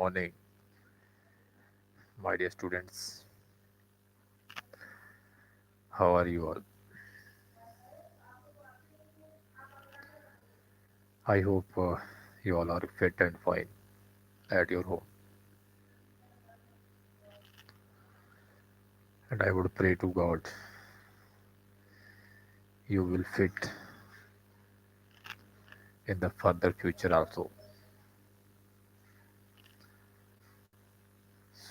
morning, my dear students. How are you all? I hope you all are fit and fine at your home. And I would pray to God you will fit in the further future also.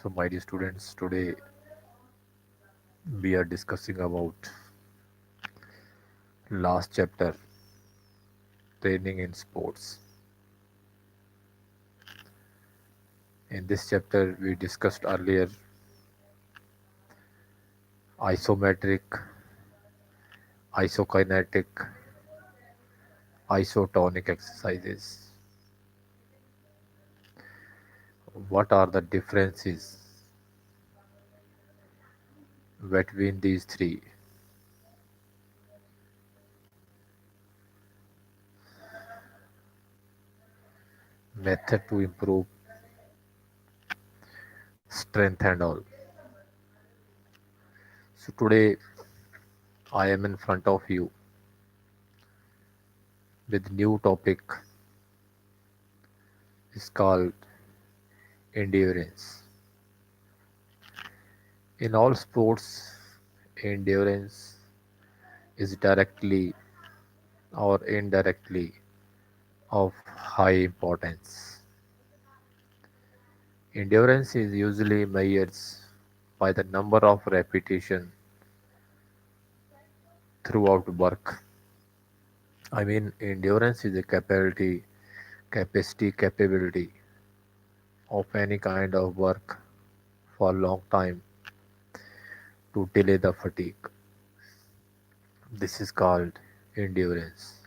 So, my dear students, today we are discussing about last chapter, training in sports. In this chapter, we discussed earlier isometric, isokinetic, isotonic exercises. What are the differences between these three? Method to improve strength and all. So today I am in front of you with new topic is called endurance. In all sports, endurance is directly or indirectly of high importance. Endurance is usually measured by the number of repetition throughout work. I mean, endurance is a capability of any kind of work for a long time to delay the fatigue. This is called endurance.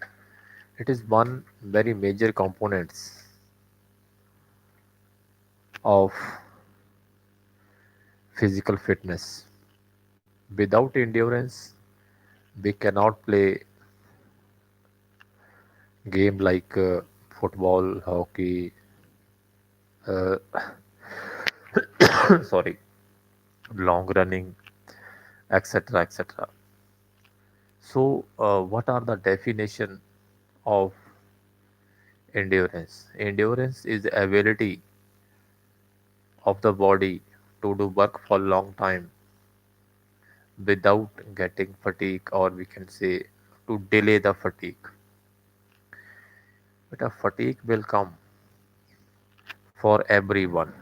It is one very major components of physical fitness. Without endurance, we cannot play game like football, hockey, uh, sorry, long running, etc., etc. So, what are the definition of endurance? Endurance is the ability of the body to do work for long time without getting fatigue, or we can say to delay the fatigue. But a fatigue will come for everyone.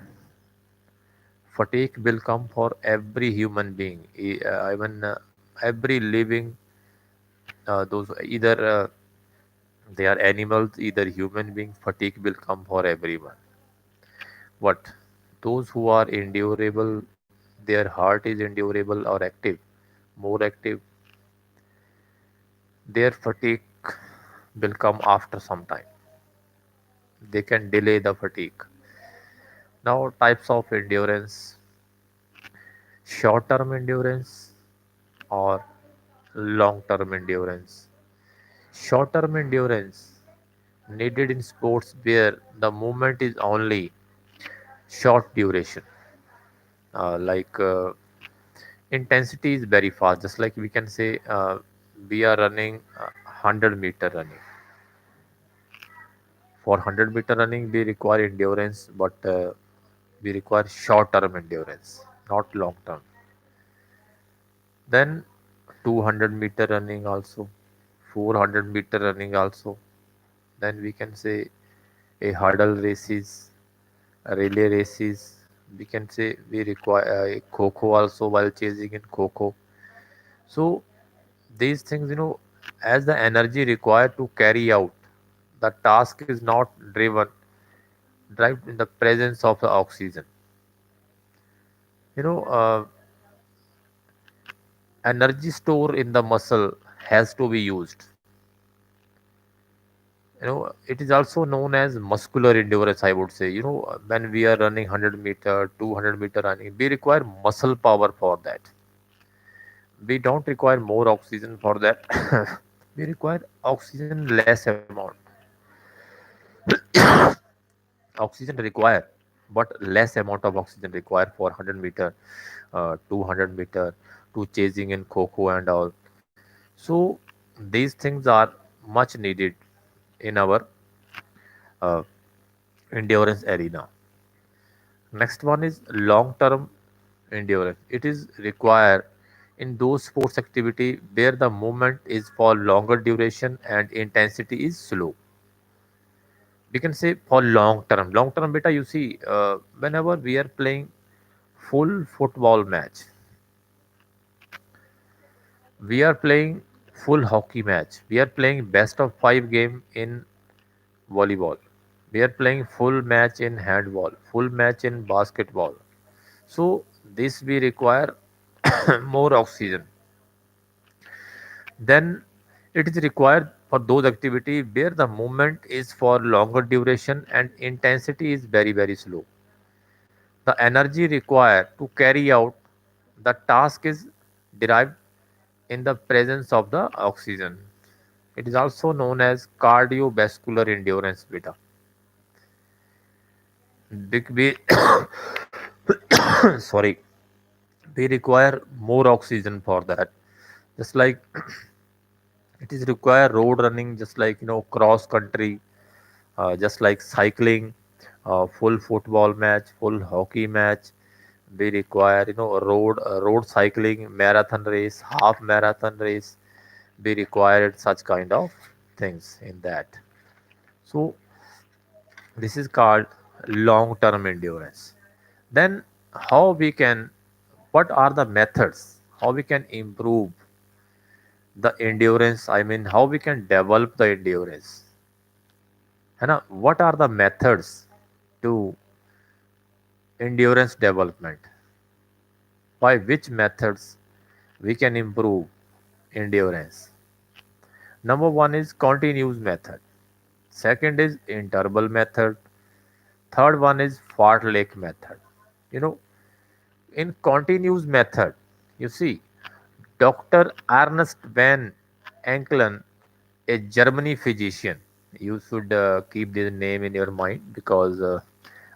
Fatigue will come for every human being, even every living. Those either they are animals, either human being. Fatigue will come for everyone. But those who are endurable, their heart is endurable or active, more active, their fatigue will come after some time. They can delay the fatigue. Now, types of endurance: short term endurance or long term endurance. Short term endurance needed in sports where the movement is only short duration, like intensity is very fast. Just like we can say, we are running 100-meter running. For 100-meter running, we require endurance, but we require short term endurance, not long term. Then 200-meter running also, 400-meter running also. Then we can say a hurdle races, a relay races. We can say we require a kho also while chasing in kho. So these things, as the energy required to carry out the task is not driven in the presence of the oxygen. You know, energy store in the muscle has to be used. It is also known as muscular endurance, I would say. When we are running 100-meter, 200-meter running, we require muscle power for that. We don't require more oxygen for that. We require oxygen less amount. Oxygen required. but less amount of oxygen required for 100 meter, 200 meter to chasing in cocoa and all. So these things are much needed in our uh, endurance arena. Next one is long term endurance. It is required in those sports activity where the movement is for longer duration and intensity is slow. We can say for long term beta, you see, whenever we are playing full football match, we are playing full hockey match, we are playing best of 5 game in volleyball, we are playing full match in handball, full match in basketball. So this we require more oxygen. Then it is required for those activity where the movement is for longer duration and intensity is very slow. The energy required to carry out the task is derived in the presence of the oxygen. It is also known as cardiovascular endurance beta. We sorry, we require more oxygen for that. Just like it is require road running, just like cross country, just like cycling, full football match, full hockey match. We require road cycling, marathon race, half marathon race. We required such kind of things in that. So this is called long term endurance. Then how we can, what are the methods how we can improve the endurance, I mean how we can develop the endurance, है ना? What are the methods to endurance development, by which methods we can improve endurance? Number one is continuous method, second is interval method, third one is fartlek method. you know in continuous method, you see, Dr. Ernest van Enkelen, a Germany physician. You should keep this name in your mind because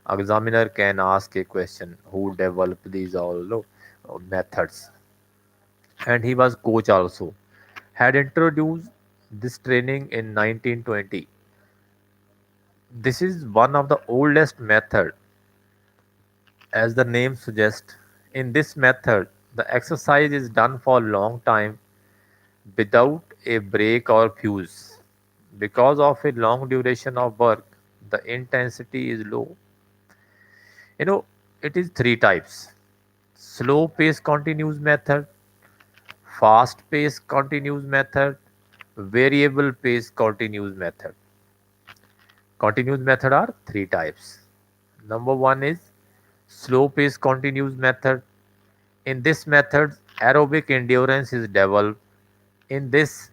examiner can ask a question who developed these all methods, and he was coach also. Had introduced this training in 1920. This is one of the oldest method, as the name suggests. In this method, the exercise is done for a long time without a break or fuse. Because of a long duration of work, the intensity is low. You know, it is three types: slow pace continuous method, fast pace continuous method, variable pace continuous method. Continuous method are three types. Number one is slow pace continuous method. In this method, aerobic endurance is developed. In this,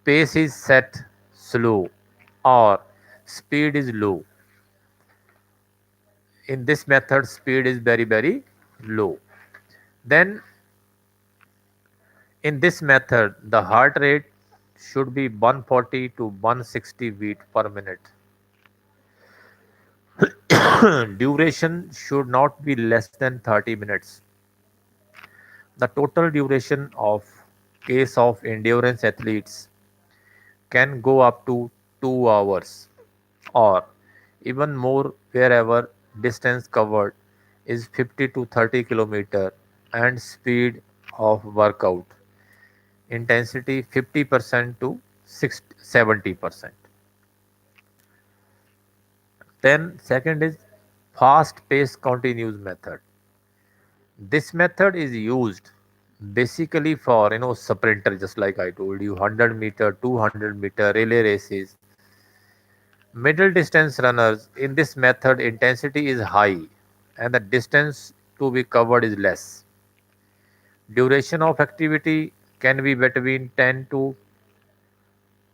pace is set slow or speed is low. In this method, speed is very low. Then in this method, the heart rate should be 140 to 160 beat per minute. Duration should not be less than 30 minutes. The total duration of case of endurance athletes can go up to 2 hours or even more wherever distance covered is 50 to 30 kilometer and speed of workout intensity 50% to 70%. Then second is fast paced continuous method. This method is used basically for sprinter, just like I told you, 100-meter, 200-meter relay races. Middle distance runners, in this method intensity is high and the distance to be covered is less. Duration of activity can be between 10 to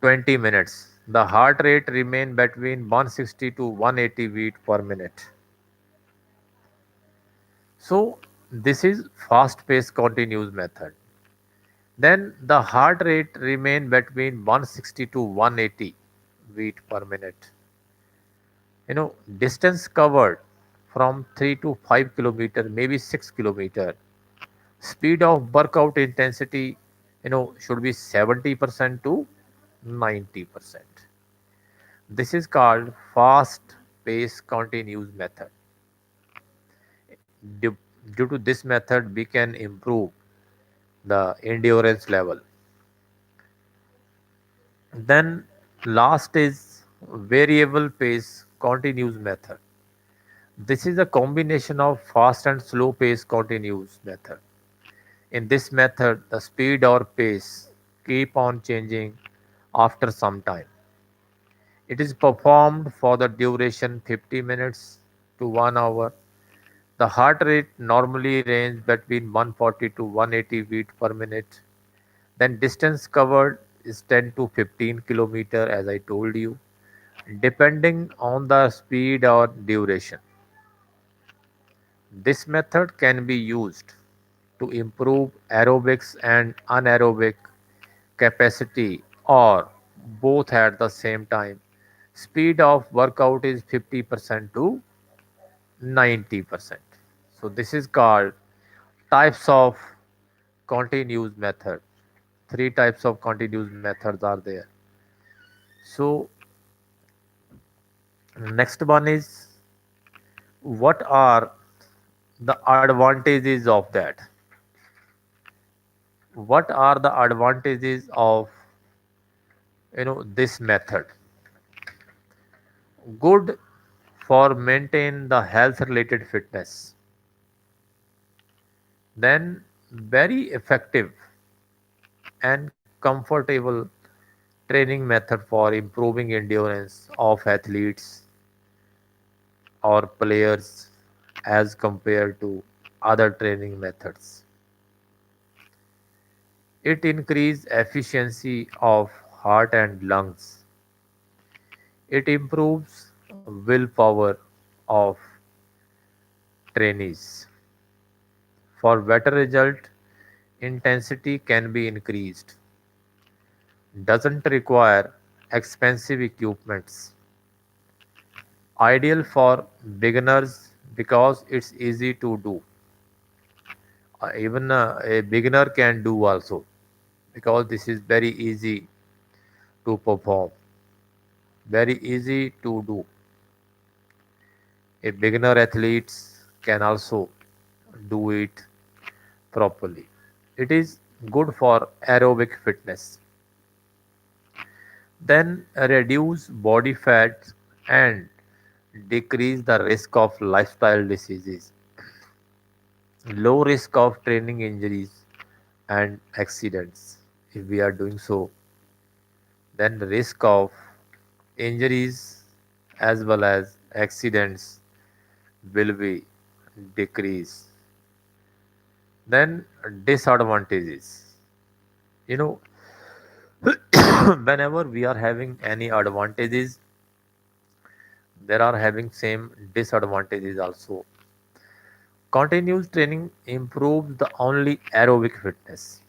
20 minutes. The heart rate remain between 160 to 180 beat per minute. So this is fast paced continuous method. Then the heart rate remain between 160 to 180 beat per minute. Distance covered from 3 to 5 kilometer, maybe 6 kilometer. Speed of workout intensity, should be 70% to 90%. This is called fast pace continuous method. Due, due to this method, we can improve the endurance level. Then last is variable pace continuous method. This is a combination of fast and slow pace continuous method. In this method, the speed or pace keep on changing after some time. It is performed for the duration 50 minutes to 1 hour. The heart rate normally ranges between 140 to 180 beat per minute. Then distance covered is 10 to 15 kilometer, as I told you, depending on the speed or duration. This method can be used to improve aerobics and anaerobic capacity or both at the same time. Speed of workout is 50% to 90%. So this is called types of continuous method. Three types of continuous methods are there. So next one is, what are the advantages of that? What are the advantages of this method? Good for maintain the health related fitness. Then very effective and comfortable training method for improving endurance of athletes or players as compared to other training methods. It increases efficiency of heart and lungs. It improves willpower of trainees. For better result, intensity can be increased. Doesn't require expensive equipments. Ideal for beginners because it's easy to do. Even a beginner can do also, because this is very easy to perform, very easy to do. A beginner athletes can also do it properly. It is good for aerobic fitness. Then reduce body fat and decrease the risk of lifestyle diseases, low risk of training injuries and accidents. If we are doing so, then the risk of injuries as well as accidents will be decreased. Then disadvantages. You know, whenever we are having any advantages, there are having same disadvantages also. Continuous training improves the only aerobic fitness.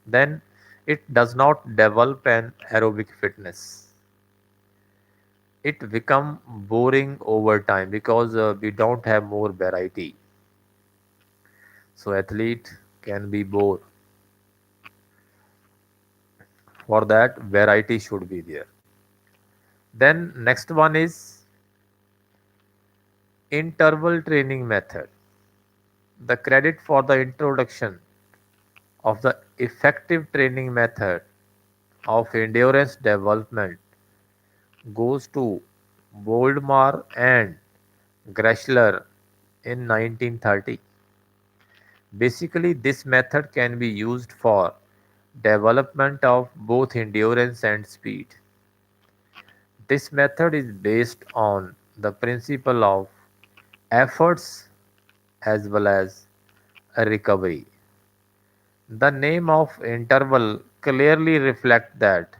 Then it does not develop an aerobic fitness. It become boring over time because we don't have more variety. So athlete can be bored. For that, variety should be there. Then next one is interval training method. The credit for the introduction of the effective training method of endurance development goes to Boldmar and Gressler in 1930. Basically, this method can be used for development of both endurance and speed. This method is based on the principle of efforts as well as recovery. The name of interval clearly reflects that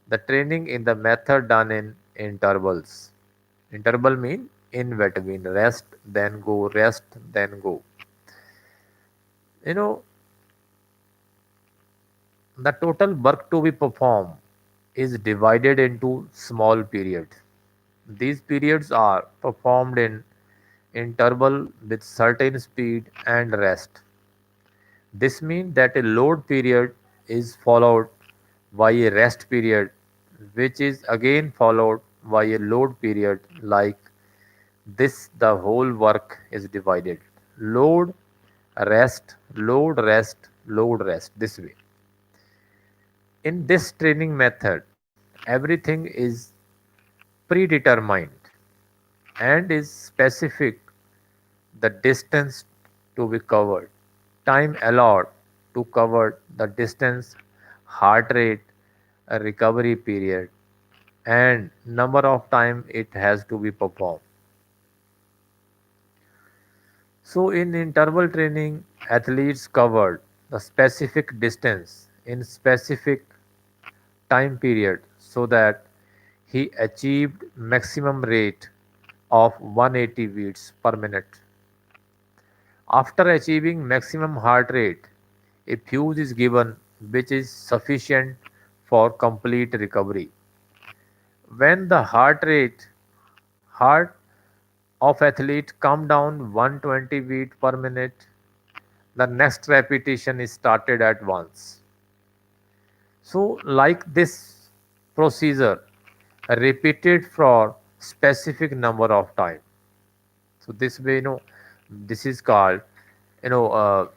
the training in the method done in intervals. Interval mean in between, rest then go, rest then go. You know, the total work to be performed is divided into small periods. These periods are performed in interval with certain speed and rest. This means that a load period is followed by a rest period, which is again followed by a load period. Like this, the whole work is divided: load, rest, load, rest, load, rest. This way. In this training method, everything is predetermined and is specific: the distance to be covered, time allowed to cover the distance, heart rate, a recovery period, and number of time it has to be performed. So in interval training, athletes covered the specific distance in specific time period so that he achieved maximum rate of 180 beats per minute. After achieving maximum heart rate, a fuse is given which is sufficient for complete recovery. When the heart of athlete come down 120 beat per minute, the next repetition is started at once. So like this procedure repeated for specific number of time. So this way, this is called, you know, uh,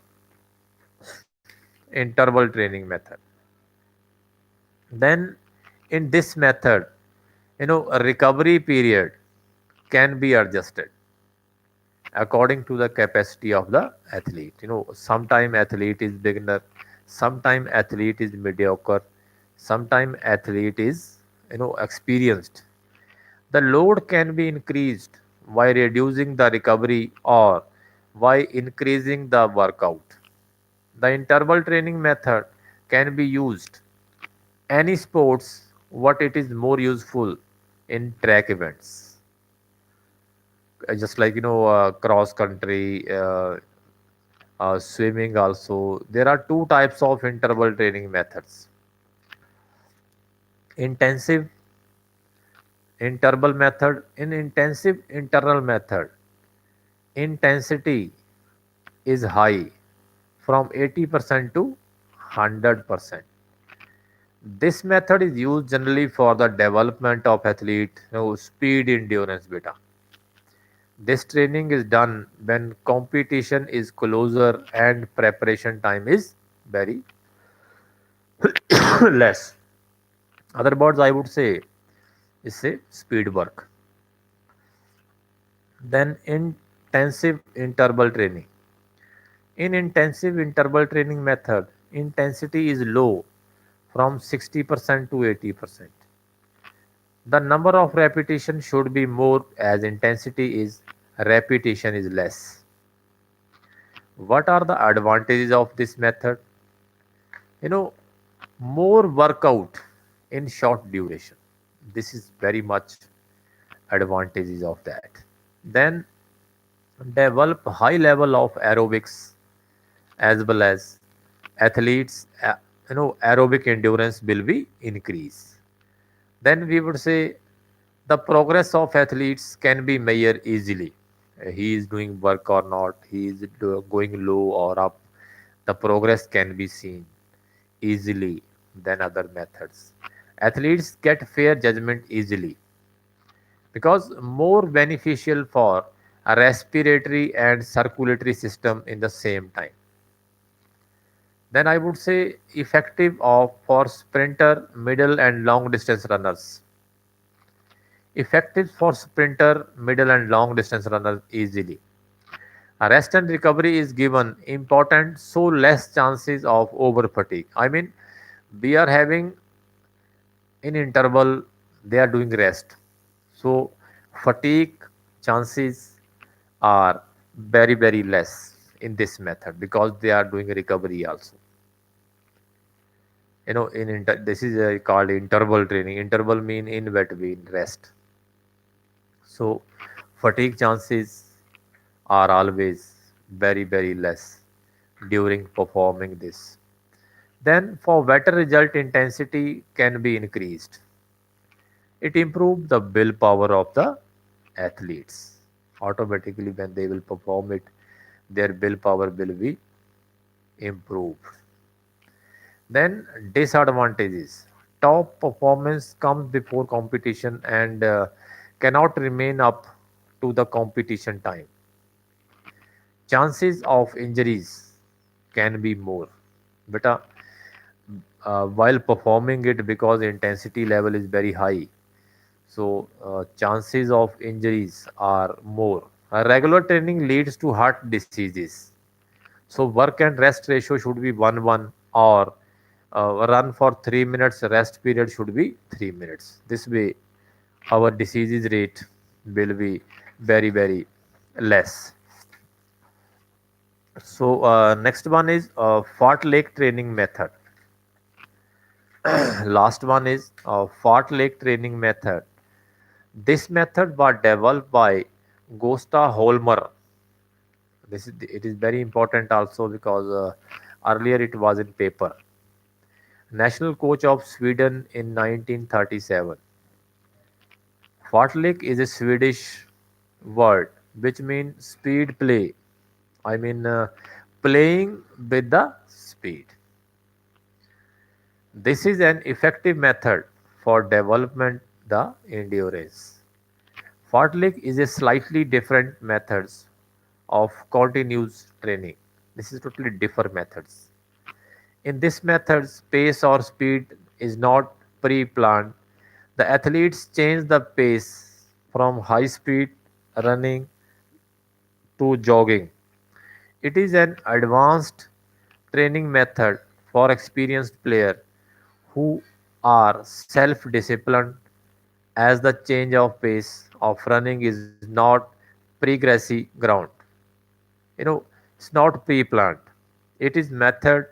interval training method. Then in this method, a recovery period can be adjusted according to the capacity of the athlete. Sometime athlete is beginner, sometime athlete is mediocre, sometime athlete is experienced. The load can be increased by reducing the recovery or by increasing the workout. The interval training method can be used any sports, what it is more useful in track events. Just like cross country, swimming also. There are two types of interval training methods: intensive interval method. In intensive interval method, intensity is high from 80% to 100%. This method is used generally for the development of athlete, speed endurance beta. This training is done when competition is closer and preparation time is very less. Other words, I would say is a speed work. Then intensive interval training. In intensive interval training method, intensity is low from 60% to 80%. The number of repetition should be more as intensity is repetition is less. What are the advantages of this method? You know, more workout in short duration. This is very much advantages of that. Then develop high level of aerobics as well as athletes, aerobic endurance will be increase. Then we would say the progress of athletes can be measured easily. He is doing work or not, he is going low or up. The progress can be seen easily than other methods. Athletes get fair judgment easily because more beneficial for a respiratory and circulatory system in the same time. Then I would say effective of for sprinter, middle and long distance runners. Effective for sprinter, middle and long distance runners easily. A rest and recovery is given important so less chances of over fatigue. I mean, we are having in interval, they are doing rest. So fatigue chances are very very less in this method because they are doing recovery also. This is called interval training. Interval mean in between rest. So fatigue chances are always very very less during performing this. Then for better result, intensity can be increased. It improves the willpower of the athletes. automatically when they will perform it, their willpower will be improved. Then disadvantages. Top performance comes before competition and cannot remain up to the competition time. Chances of injuries can be more. But while performing it, because intensity level is very high, so chances of injuries are more. Regular training leads to heart diseases. So work and rest ratio should be 1:1, or run for 3 minutes, rest period should be 3 minutes. This way our diseases rate will be very very less. So next one is fartlek training method. Last one is fartlek training method. This method was developed by Gosta Holmer. It is very important also because earlier it was in paper. National coach of Sweden in 1937. Fartlek is a Swedish word which means speed play. I mean playing with the speed. This is an effective method for development the endurance. Fartlek is a slightly different methods of continuous training. This is totally different methods. In this method, pace or speed is not pre-planned. The athletes change the pace from high speed running to jogging. It is an advanced training method for experienced players who are self-disciplined, as the change of pace of running is not pre-grassy ground. You know, it's not pre-planned. It is method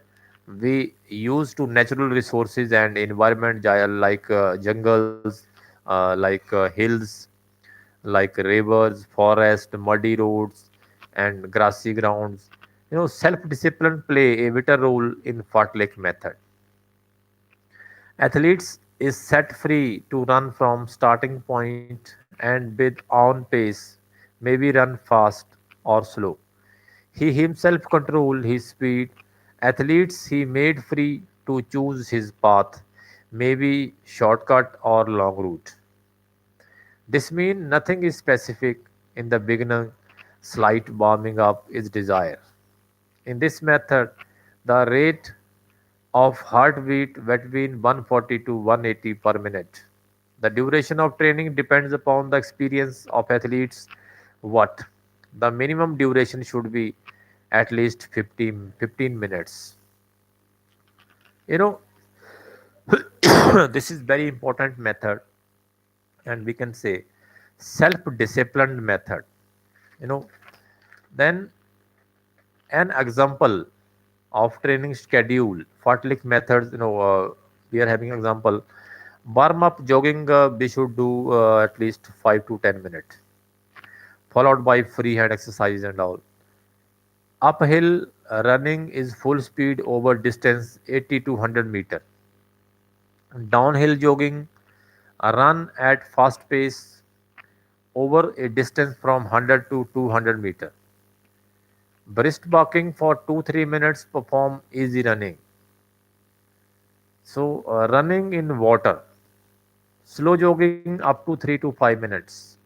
we use to natural resources and environment like jungles, like hills, like rivers, forest, muddy roads, and grassy grounds. Self-discipline play a vital role in fartlek method. Athletes is set free to run from starting point and with on pace, maybe run fast or slow. He himself control his speed. Athletes he made free to choose his path, maybe shortcut or long route. This means nothing is specific in the beginning. Slight warming up is desired. In this method, the rate of heartbeat between 140 to 180 per minute. The duration of training depends upon the experience of athletes. What? The minimum duration should be at least 15 minutes. You know, this is very important method, and we can say self-disciplined method. You know, then an example of training schedule, fartlek methods. We are having example. Warm up jogging, we should do at least 5 to 10 minutes, followed by free hand exercise and all. Uphill running is full speed over distance 80 to 100 meter. Downhill jogging, a run at fast pace over a distance from 100 to 200 meter. Brisk walking for 2-3 minutes, perform easy running. So running in water, slow jogging up to 3 to 5 minutes.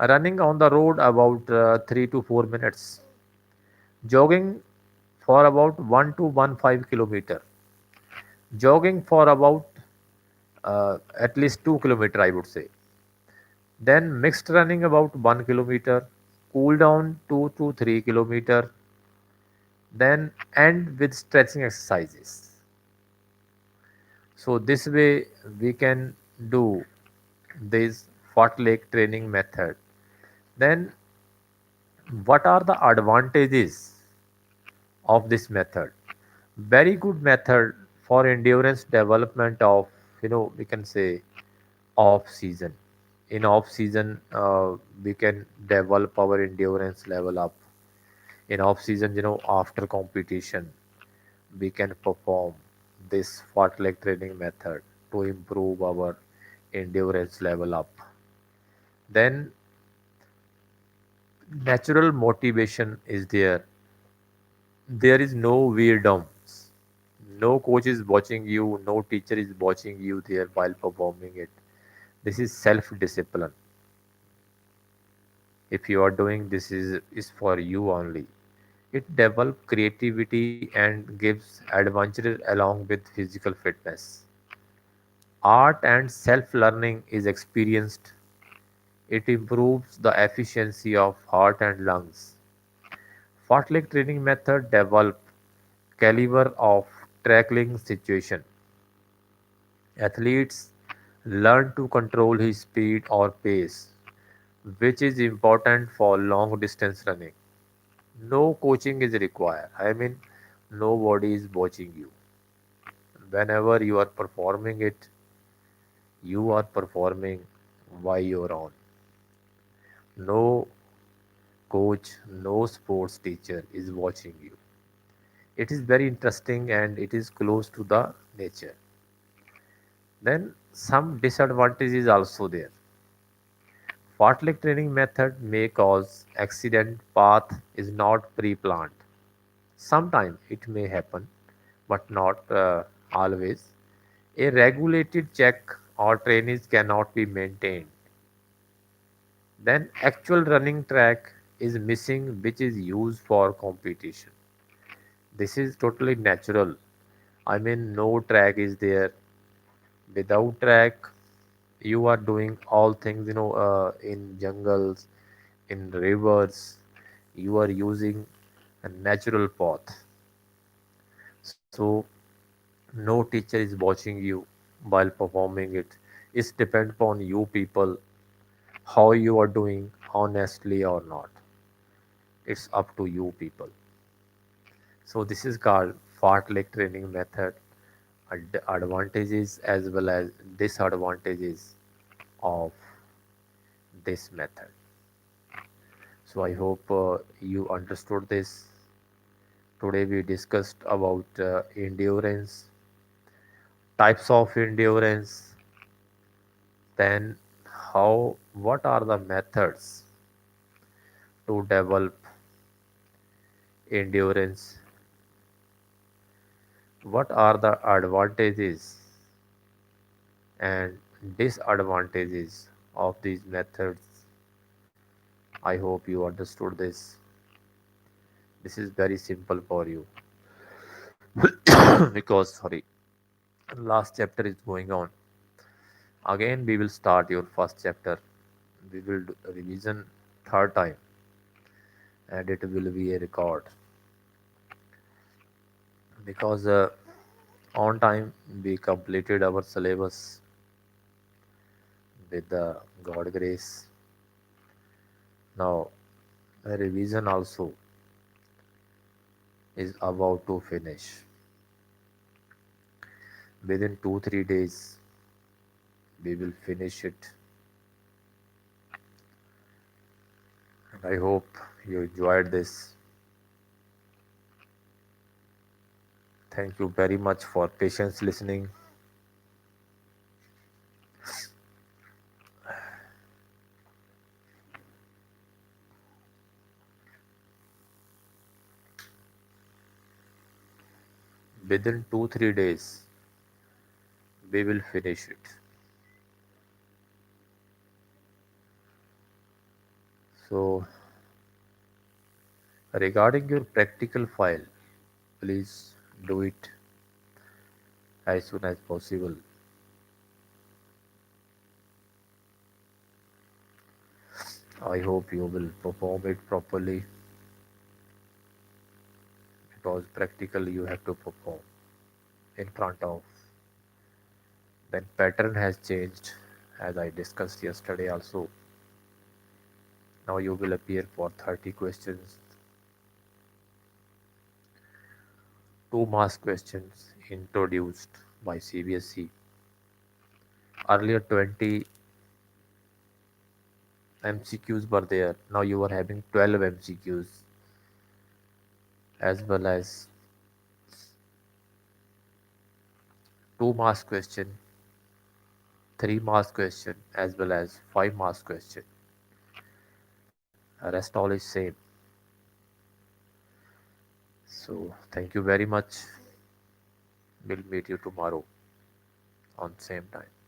Running on the road about 3 to 4 minutes. Jogging for about 1 to 1.5 kilometer. Jogging for about at least 2 kilometer, I would say. Then mixed running about 1 kilometer. Cool down 2 to 3 kilometer. Then end with stretching exercises. So this way we can do this fartlek training method. Then what are the advantages of this method? Very good method for endurance development of, we can say, off season. In off season, we can develop our endurance level up. In off season, after competition, we can perform this fartlek training method to improve our endurance level up. Then Natural motivation is there. There is no weirdums. No coach is watching you, no teacher is watching you there while performing it. This is self-discipline. If you are doing this is for you only. It develops creativity and gives adventure along with physical fitness. Art and self-learning is experienced. It improves the efficiency of heart and lungs. Fartlek training method develop caliber of tackling situation. Athletes learn to control his speed or pace, which is important for long distance running. No coaching is required. I mean, nobody is watching you. Whenever you are performing it, you are performing by your own. No coach, no sports teacher is watching you. It is very interesting and it is close to the nature. Then some disadvantages also there. Fartlek training method may cause accident path is not pre-planned. Sometimes it may happen, but not always. A regulated check or trainees cannot be maintained. Then actual running track is missing which is used for competition. This is totally natural. I mean no track is there. Without track you are doing all things in jungles, in rivers. You are using a natural path. So no teacher is watching you while performing it. It depends upon you people how you are doing honestly or not. It's up to you people. So this is called fartlek training method. Advantages as well as disadvantages of this method. So I hope you understood this. Today we discussed about endurance, types of endurance, then how what are the methods to develop endurance, what are the advantages and disadvantages of these methods. I hope you understood this. This is very simple for you because sorry, last chapter is going on. Again we will start your first chapter. We will do revision third time and it will be a record because on time we completed our syllabus with the God grace. Now a revision also is about to finish. Within 2 3 days we will finish it. And I hope you enjoyed this. Thank you very much for patience listening. Within 2 3 days we will finish it. So regarding your practical file, please do it as soon as possible. I hope you will perform it properly because practically you have to perform in front of. Then pattern has changed as I discussed yesterday also. Now you will appear for 30 questions, 2 mass questions introduced by CBSE. Earlier 20 MCQs were there. Now you are having 12 MCQs as well as 2 mass question, 3 mass question as well as 5 mass question. Rest all is same. So thank you very much. We'll meet you tomorrow on same time.